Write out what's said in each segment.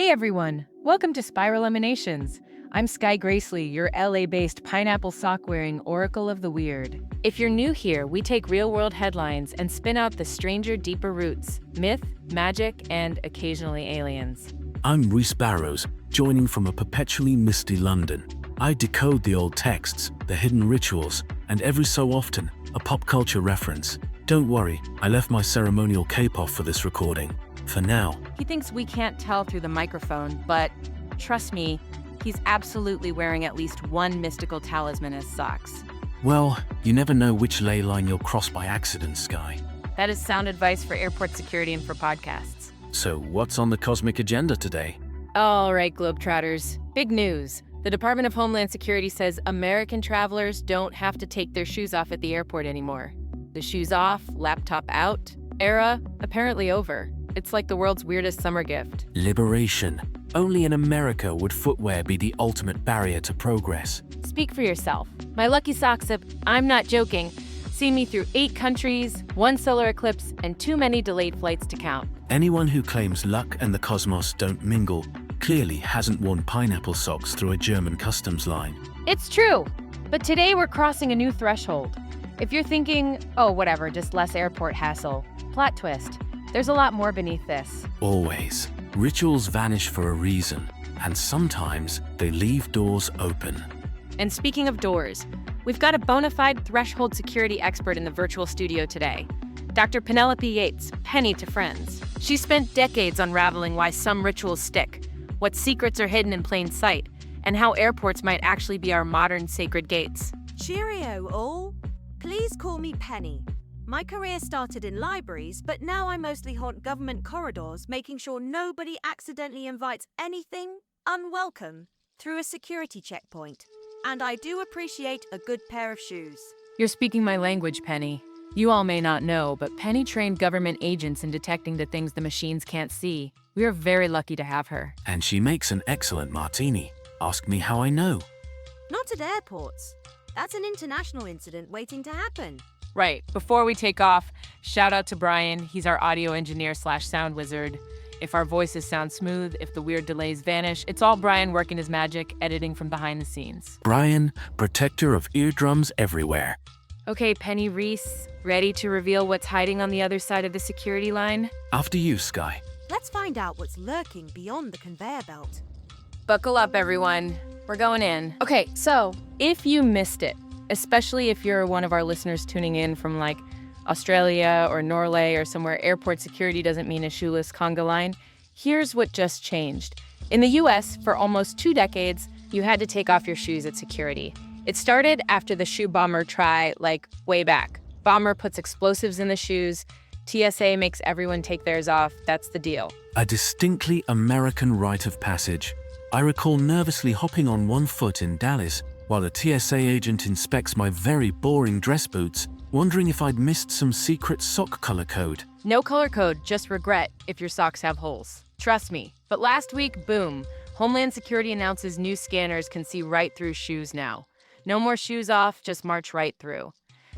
Hey everyone, welcome to Spiral Emanations. I'm Sky Gracely, your LA-based pineapple sock-wearing oracle of the weird. If you're new here, we take real-world headlines and spin out the stranger, deeper roots, myth, magic, and occasionally aliens. I'm Reese Barrows, joining from a perpetually misty London. I decode the old texts, the hidden rituals, and every so often, a pop culture reference. Don't worry, I left my ceremonial cape off for this recording. For now. He thinks we can't tell through the microphone, but trust me, he's absolutely wearing at least one mystical talisman as socks. Well, you never know which ley line you'll cross by accident, Sky. That is sound advice for airport security and for podcasts. So what's on the cosmic agenda today? All right, Globetrotters. Big news. The Department of Homeland Security says American travelers don't have to take their shoes off at the airport anymore. The shoes off, laptop out, era apparently over. It's like the world's weirdest summer gift. Liberation. Only in America would footwear be the ultimate barrier to progress. Speak for yourself. My lucky socks have, I'm not joking, seen me through 8 countries, 1 solar eclipse, and too many delayed flights to count. Anyone who claims luck and the cosmos don't mingle clearly hasn't worn pineapple socks through a German customs line. It's true, but today we're crossing a new threshold. If you're thinking, oh, whatever, just less airport hassle, plot twist. There's a lot more beneath this. Always. Rituals vanish for a reason, and sometimes they leave doors open. And speaking of doors, we've got a bona fide threshold security expert in the virtual studio today. Dr. Penelope Yeats, Penny to friends. She spent decades unraveling why some rituals stick, what secrets are hidden in plain sight, and how airports might actually be our modern sacred gates. Cheerio, all. Please call me Penny. My career started in libraries, but now I mostly haunt government corridors, making sure nobody accidentally invites anything unwelcome through a security checkpoint. And I do appreciate a good pair of shoes. You're speaking my language, Penny. You all may not know, but Penny trained government agents in detecting the things the machines can't see. We are very lucky to have her. And she makes an excellent martini. Ask me how I know. Not at airports. That's an international incident waiting to happen. Right. Before we take off, shout out to Brian. He's our audio engineer / sound wizard. If our voices sound smooth, if the weird delays vanish, it's all Brian working his magic, editing from behind the scenes. Brian, protector of eardrums everywhere. Okay, Penny Reese, ready to reveal what's hiding on the other side of the security line? After you, Sky. Let's find out what's lurking beyond the conveyor belt. Buckle up, everyone. We're going in. Okay, so if you missed it, especially if you're one of our listeners tuning in from like Australia or Norway or somewhere airport security doesn't mean a shoeless conga line, here's what just changed. In the US, for almost 2 decades, you had to take off your shoes at security. It started after the shoe bomber try, like way back. Bomber puts explosives in the shoes, TSA makes everyone take theirs off, that's the deal. A distinctly American rite of passage. I recall nervously hopping on one foot in Dallas while a TSA agent inspects my very boring dress boots, wondering if I'd missed some secret sock color code. No color code, just regret if your socks have holes. Trust me. But last week, boom, Homeland Security announces new scanners can see right through shoes now. No more shoes off, just march right through.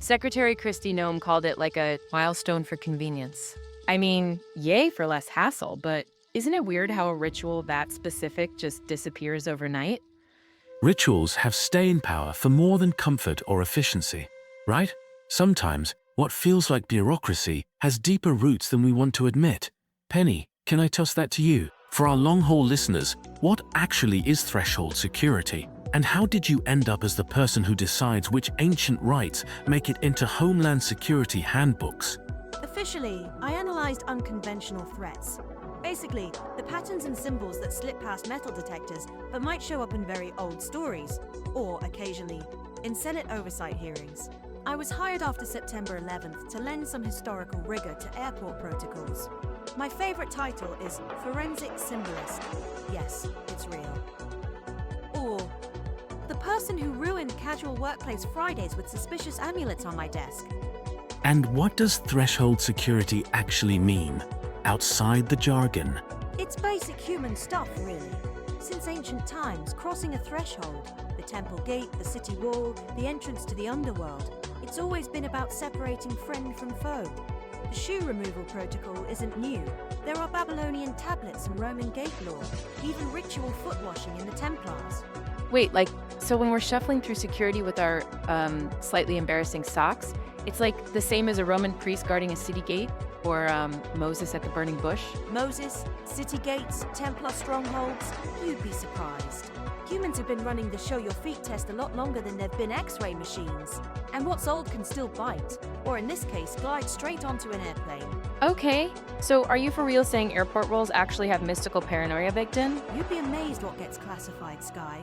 Secretary Kristi Noem called it like a milestone for convenience. I mean, yay for less hassle, but isn't it weird how a ritual that specific just disappears overnight? Rituals have staying power for more than comfort or efficiency, right? Sometimes, what feels like bureaucracy has deeper roots than we want to admit. Penny, can I toss that to you? For our long-haul listeners, what actually is threshold security? And how did you end up as the person who decides which ancient rites make it into Homeland Security handbooks? Officially, I analyzed unconventional threats. Basically, the patterns and symbols that slip past metal detectors but might show up in very old stories, or occasionally in Senate oversight hearings. I was hired after September 11th to lend some historical rigor to airport protocols. My favorite title is Forensic Symbolist. Yes, it's real. Or the person who ruined casual workplace Fridays with suspicious amulets on my desk. And what does threshold security actually mean? Outside the jargon. It's basic human stuff, really. Since ancient times, crossing a threshold, the temple gate, the city wall, the entrance to the underworld, it's always been about separating friend from foe. The shoe removal protocol isn't new. There are Babylonian tablets and Roman gate law, even ritual foot washing in the Templars. Wait, like, so when we're shuffling through security with our slightly embarrassing socks, it's like the same as a Roman priest guarding a city gate or Moses at the burning bush? Moses, city gates, Templar strongholds, you'd be surprised. Humans have been running the show your feet test a lot longer than there've been X-ray machines. And what's old can still bite, or in this case, glide straight onto an airplane. Okay, so are you for real saying airport rolls actually have mystical paranoia baked in? You'd be amazed what gets classified, Sky.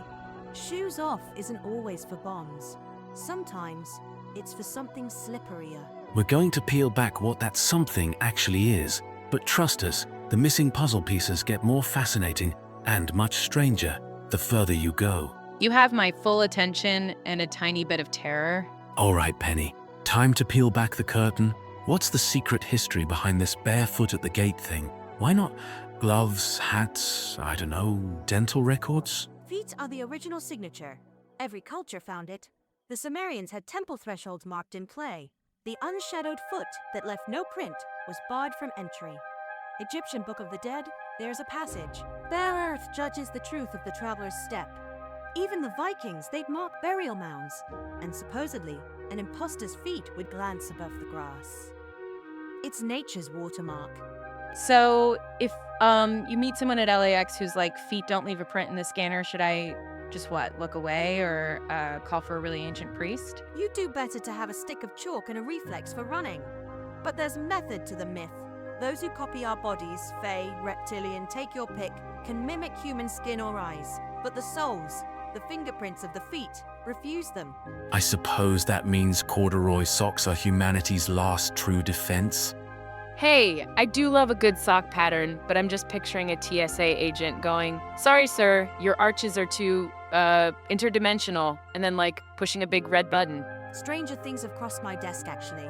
Shoes off isn't always for bombs. Sometimes it's for something slipperier. We're going to peel back what that something actually is, but trust us, the missing puzzle pieces get more fascinating and much stranger the further you go. You have my full attention and a tiny bit of terror. All right, Penny, time to peel back the curtain. What's the secret history behind this barefoot at the gate thing? Why not gloves, hats, I don't know, dental records? Feet are the original signature. Every culture found it. The Sumerians had temple thresholds marked in clay. The unshadowed foot that left no print was barred from entry. Egyptian Book of the Dead, there's a passage. Bare earth judges the truth of the traveler's step. Even the Vikings, they'd mark burial mounds. And supposedly, an imposter's feet would glance above the grass. It's nature's watermark. So if you meet someone at LAX who's like, feet don't leave a print in the scanner, should I just what, look away or call for a really ancient priest? You'd do better to have a stick of chalk and a reflex for running. But there's method to the myth. Those who copy our bodies, fey, reptilian, take your pick, can mimic human skin or eyes. But the soles, the fingerprints of the feet, refuse them. I suppose that means corduroy socks are humanity's last true defense? Hey, I do love a good sock pattern, but I'm just picturing a TSA agent going, sorry, sir, your arches are too, interdimensional, and then, like, pushing a big red button. Stranger things have crossed my desk, actually.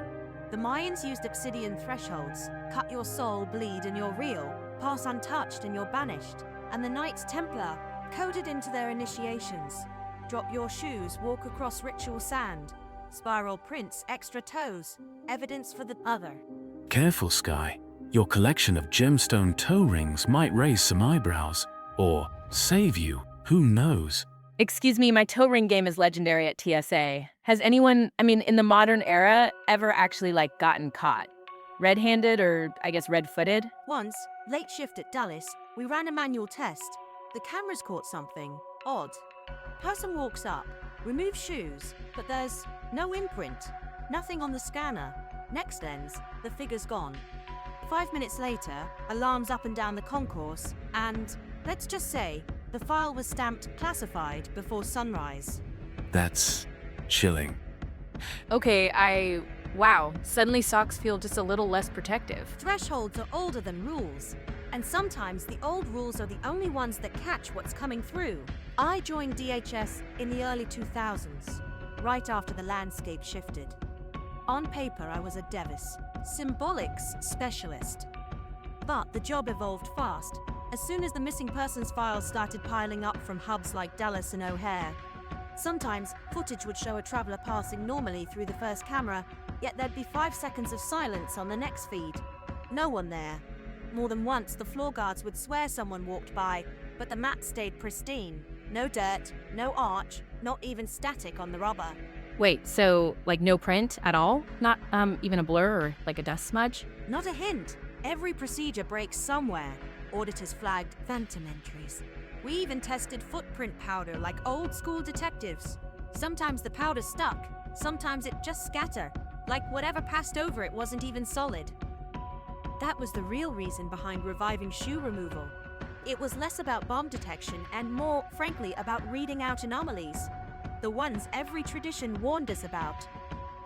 The Mayans used obsidian thresholds. Cut your soul, bleed, and you're real. Pass untouched, and you're banished. And the Knights Templar coded into their initiations. Drop your shoes, walk across ritual sand. Spiral prints, extra toes. Evidence for the other. Careful, Sky. Your collection of gemstone toe rings might raise some eyebrows. Or save you, who knows? Excuse me, my toe ring game is legendary at TSA. Has anyone, in the modern era, ever actually, gotten caught? Red-handed or, I guess, red-footed? Once, late shift at Dallas, we ran a manual test. The cameras caught something odd. Person walks up, removes shoes, but there's no imprint. Nothing on the scanner. Next lens, the figure's gone. 5 minutes later, alarms up and down the concourse, and let's just say, the file was stamped classified before sunrise. That's chilling. Okay, wow, suddenly socks feel just a little less protective. Thresholds are older than rules, and sometimes the old rules are the only ones that catch what's coming through. I joined DHS in the early 2000s, right after the landscape shifted. On paper, I was a Devis, symbolics specialist. But the job evolved fast. As soon as the missing persons files started piling up from hubs like Dallas and O'Hare, sometimes footage would show a traveler passing normally through the first camera, yet there'd be 5 seconds of silence on the next feed. No one there. More than once, the floor guards would swear someone walked by, but the mat stayed pristine. No dirt, no arch, not even static on the rubber. Wait, so, no print at all? Not, even a blur or, a dust smudge? Not a hint. Every procedure breaks somewhere. Auditors flagged phantom entries. We even tested footprint powder like old school detectives. Sometimes the powder stuck, sometimes it just scattered, like whatever passed over it wasn't even solid. That was the real reason behind reviving shoe removal. It was less about bomb detection and more, frankly, about reading out anomalies. The ones every tradition warned us about.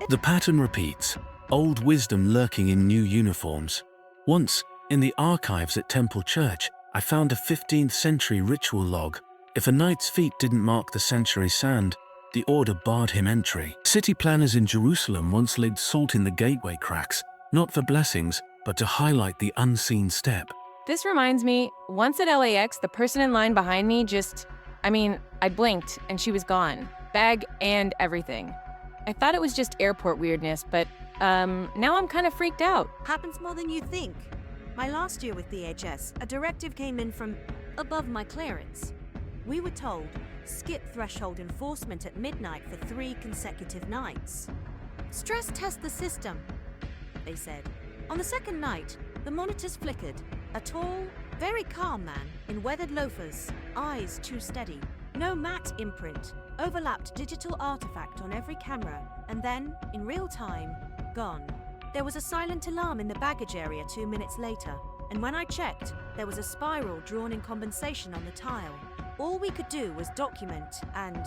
The pattern repeats, old wisdom lurking in new uniforms. Once, in the archives at Temple Church, I found a 15th century ritual log. If a knight's feet didn't mark the century sand, the order barred him entry. City planners in Jerusalem once laid salt in the gateway cracks, not for blessings, but to highlight the unseen step. This reminds me, once at LAX, the person in line behind me I blinked and she was gone. Bag and everything. I thought it was just airport weirdness, but now I'm kind of freaked out. Happens more than you think. My last year with DHS, a directive came in from above my clearance. We were told, skip threshold enforcement at midnight for 3 consecutive nights. Stress test the system, they said. On the second night, the monitors flickered. A tall, very calm man in weathered loafers, eyes too steady. No matte imprint, overlapped digital artifact on every camera, and then, in real time, gone. There was a silent alarm in the baggage area 2 minutes later, and when I checked, there was a spiral drawn in compensation on the tile. All we could do was document and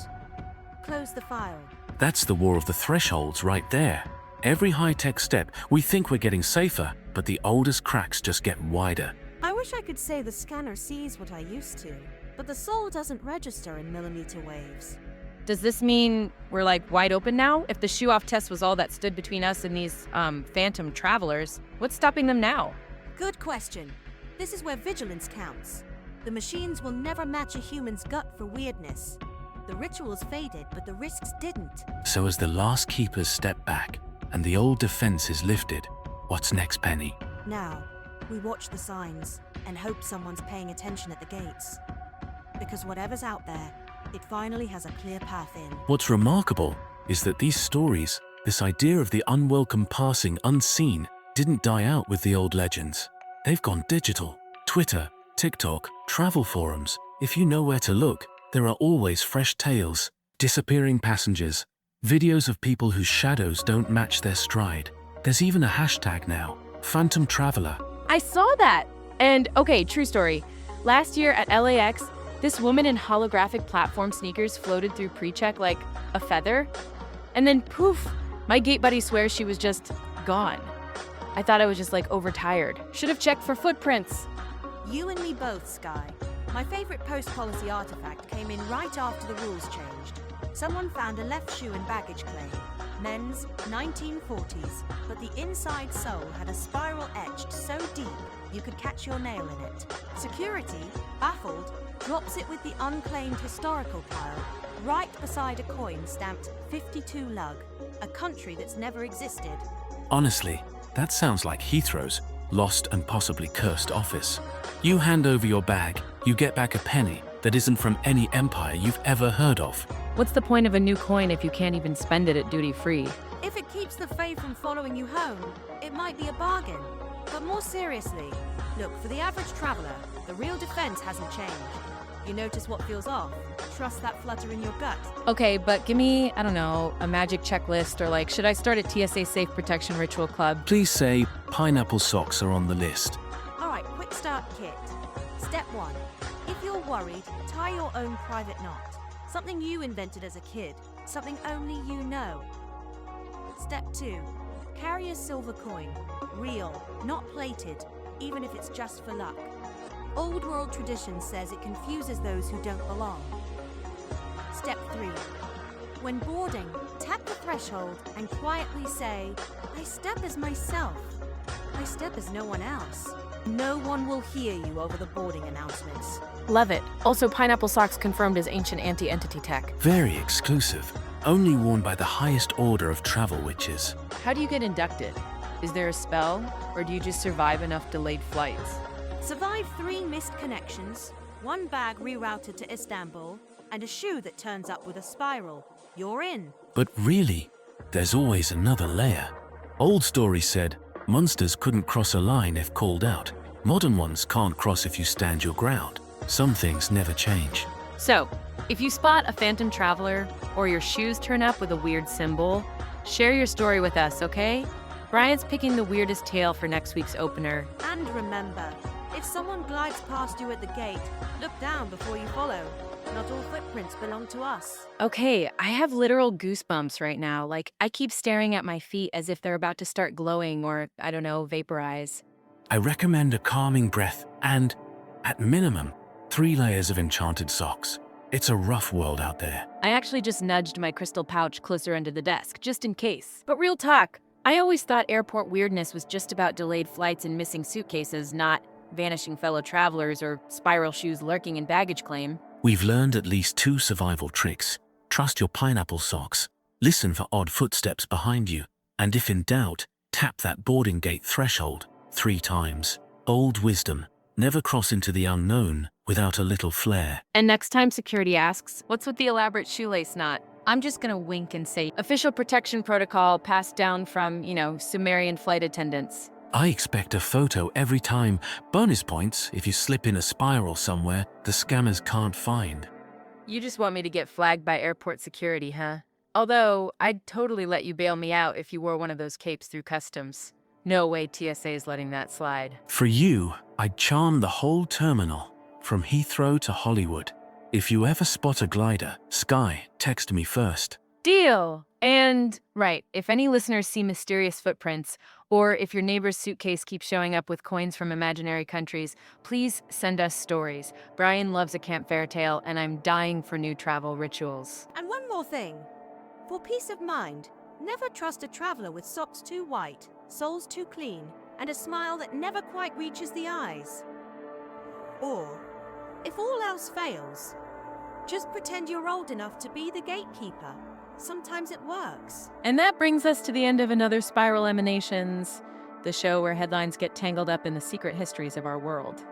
close the file. That's the war of the thresholds right there. Every high-tech step, we think we're getting safer, but the oldest cracks just get wider. I wish I could say the scanner sees what I used to, but the soul doesn't register in millimeter waves. Does this mean we're like wide open now? If the shoe-off test was all that stood between us and these phantom travelers, what's stopping them now? Good question. This is where vigilance counts. The machines will never match a human's gut for weirdness. The rituals faded, but the risks didn't. So as the last keepers step back and the old defense is lifted, what's next, Penny? Now, we watch the signs and hope someone's paying attention at the gates. Because whatever's out there, it finally has a clear path in. What's remarkable is that these stories, this idea of the unwelcome passing unseen, didn't die out with the old legends. They've gone digital. Twitter, TikTok, travel forums. If you know where to look, there are always fresh tales, disappearing passengers, videos of people whose shadows don't match their stride. There's even a hashtag now, Phantom Traveler. I saw that! And okay, true story. Last year at LAX, this woman in holographic platform sneakers floated through pre-check like a feather. And then poof, my gate buddy swears she was just gone. I thought I was just like overtired. Should have checked for footprints. You and me both, Sky. My favorite post-policy artifact came in right after the rules changed. Someone found a left shoe in baggage claim. Men's 1940s, but the inside sole had a spiral etched so deep you could catch your nail in it. Security, baffled, drops it with the unclaimed historical pile, right beside a coin stamped 52 lug, a country that's never existed. Honestly, that sounds like Heathrow's lost and possibly cursed office. You hand over your bag, you get back a penny that isn't from any empire you've ever heard of. What's the point of a new coin if you can't even spend it at duty-free? If it keeps the Fae from following you home, it might be a bargain. But more seriously, look, for the average traveler, the real defense hasn't changed. You notice what feels off, trust that flutter in your gut. Okay, but give me, I don't know, a magic checklist or like, should I start a TSA Safe Protection Ritual Club? Please say pineapple socks are on the list. Alright, quick start kit. Step 1. If you're worried, tie your own private knot. Something you invented as a kid. Something only you know. Step 2. Carry a silver coin. Real, not plated, even if it's just for luck. Old world tradition says it confuses those who don't belong. Step 3. When boarding, tap the threshold and quietly say, I step as myself. I step as no one else. No one will hear you over the boarding announcements. Love it. Also, pineapple socks confirmed as ancient anti-entity tech. Very exclusive. Only worn by the highest order of travel witches. How do you get inducted? Is there a spell, or do you just survive enough delayed flights? Survive 3 missed connections, 1 bag rerouted to Istanbul, and a shoe that turns up with a spiral. You're in. But really, there's always another layer. Old stories said, monsters couldn't cross a line if called out. Modern ones can't cross if you stand your ground. Some things never change. So, if you spot a phantom traveler, or your shoes turn up with a weird symbol, share your story with us, okay? Brian's picking the weirdest tale for next week's opener. And remember, if someone glides past you at the gate, look down before you follow. Not all footprints belong to us. Okay, I have literal goosebumps right now. Like, I keep staring at my feet as if they're about to start glowing or, I don't know, vaporize. I recommend a calming breath and, at minimum, 3 layers of enchanted socks. It's a rough world out there. I actually just nudged my crystal pouch closer under the desk, just in case. But real talk, I always thought airport weirdness was just about delayed flights and missing suitcases, not vanishing fellow travelers or spiral shoes lurking in baggage claim. We've learned at least 2 survival tricks. Trust your pineapple socks. Listen for odd footsteps behind you. And if in doubt, tap that boarding gate threshold 3 times. Old wisdom, never cross into the unknown without a little flair. And next time security asks, what's with the elaborate shoelace knot? I'm just gonna wink and say, official protection protocol passed down from, Sumerian flight attendants. I expect a photo every time. Bonus points if you slip in a spiral somewhere the scammers can't find. You just want me to get flagged by airport security, huh? Although, I'd totally let you bail me out if you wore one of those capes through customs. No way TSA is letting that slide. For you, I'd charm the whole terminal, from Heathrow to Hollywood. If you ever spot a glider, Sky, text me first. Deal! And, right, if any listeners see mysterious footprints, or if your neighbor's suitcase keeps showing up with coins from imaginary countries, please send us stories. Brian loves a camp fairy tale, and I'm dying for new travel rituals. And one more thing. For peace of mind, never trust a traveler with socks too white, soles too clean, and a smile that never quite reaches the eyes. Or, if all else fails, just pretend you're old enough to be the gatekeeper. Sometimes it works. And that brings us to the end of another Spiral Emanations, the show where headlines get tangled up in the secret histories of our world.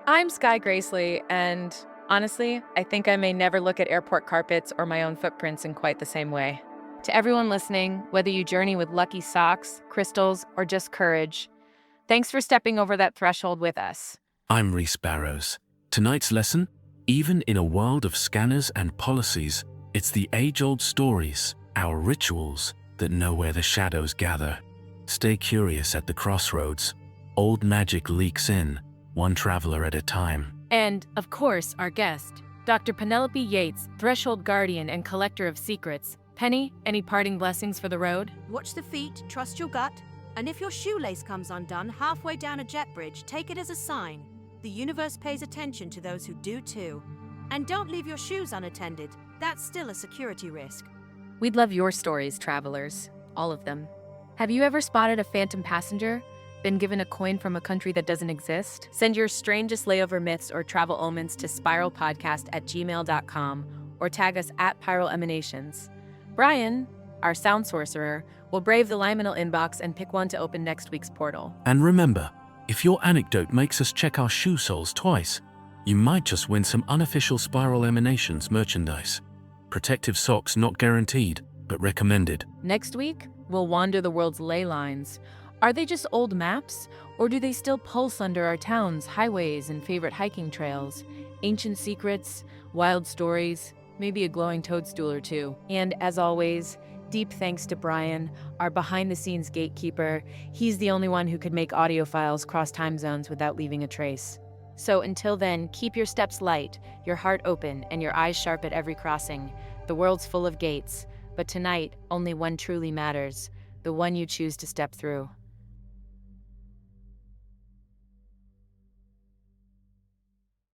I'm Sky Gracely, and honestly, I think I may never look at airport carpets or my own footprints in quite the same way. To everyone listening, whether you journey with lucky socks, crystals, or just courage, thanks for stepping over that threshold with us. I'm Reese Barrows. Tonight's lesson? Even in a world of scanners and policies, it's the age-old stories, our rituals, that know where the shadows gather. Stay curious at the crossroads. Old magic leaks in, one traveler at a time. And, of course, our guest, Dr. Penelope Yeats, threshold guardian and collector of secrets. Penny, any parting blessings for the road? Watch the feet, trust your gut, and if your shoelace comes undone halfway down a jet bridge, take it as a sign. The universe pays attention to those who do too. And don't leave your shoes unattended. That's still a security risk. We'd love your stories, travelers. All of them. Have you ever spotted a phantom passenger? Been given a coin from a country that doesn't exist? Send your strangest layover myths or travel omens to spiralpodcast@gmail.com or tag us at Spiral Emanations. Brian, our sound sorcerer, will brave the liminal inbox and pick one to open next week's portal. And remember, if your anecdote makes us check our shoe soles twice, you might just win some unofficial Spiral Emanations merchandise. Protective socks not guaranteed, but recommended. Next week, we'll wander the world's ley lines. Are they just old maps, or do they still pulse under our towns, highways, and favorite hiking trails? Ancient secrets, wild stories, maybe a glowing toadstool or two. And as always, deep thanks to Brian, our behind-the-scenes gatekeeper. He's the only one who could make audio files cross time zones without leaving a trace. So until then, keep your steps light, your heart open, and your eyes sharp at every crossing. The world's full of gates, but tonight, only one truly matters, the one you choose to step through.